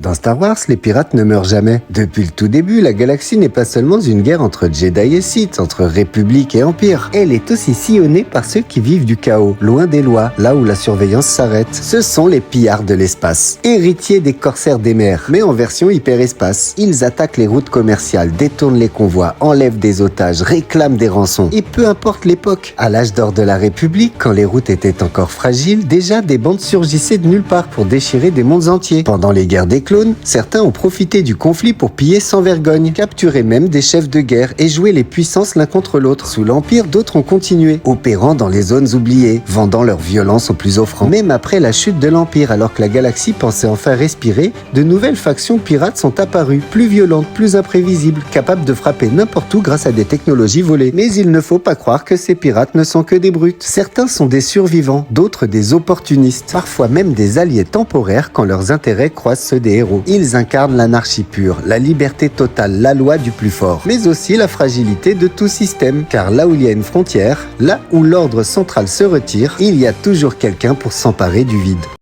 Dans Star Wars, les pirates ne meurent jamais. Depuis le tout début, la galaxie n'est pas seulement une guerre entre Jedi et Sith, entre République et Empire. Elle est aussi sillonnée par ceux qui vivent du chaos, loin des lois, là où la surveillance s'arrête. Ce sont les pillards de l'espace, héritiers des corsaires des mers, mais en version hyperespace. Ils attaquent les routes commerciales, détournent les convois, enlèvent des otages, réclament des rançons. Et peu importe l'époque, à l'âge d'or de la République, quand les routes étaient encore fragiles, déjà des bandes surgissaient de nulle part pour déchirer des mondes entiers. Pendant les guerres des clones, certains ont profité du conflit pour piller sans vergogne, capturer même des chefs de guerre et jouer les puissances l'un contre l'autre. Sous l'Empire, d'autres ont continué, opérant dans les zones oubliées, vendant leur violence aux plus offrants. Même après la chute de l'Empire, alors que la galaxie pensait enfin respirer, de nouvelles factions pirates sont apparues, plus violentes, plus imprévisibles, capables de frapper n'importe où grâce à des technologies volées. Mais il ne faut pas croire que ces pirates ne sont que des brutes. Certains sont des survivants, d'autres des opportunistes, parfois même des alliés temporaires quand leurs intérêts croisent ceux des héros. Ils incarnent l'anarchie pure, la liberté totale, la loi du plus fort, mais aussi la fragilité de tout système, car là où il y a une frontière, là où l'ordre central se retire, il y a toujours quelqu'un pour s'emparer du vide.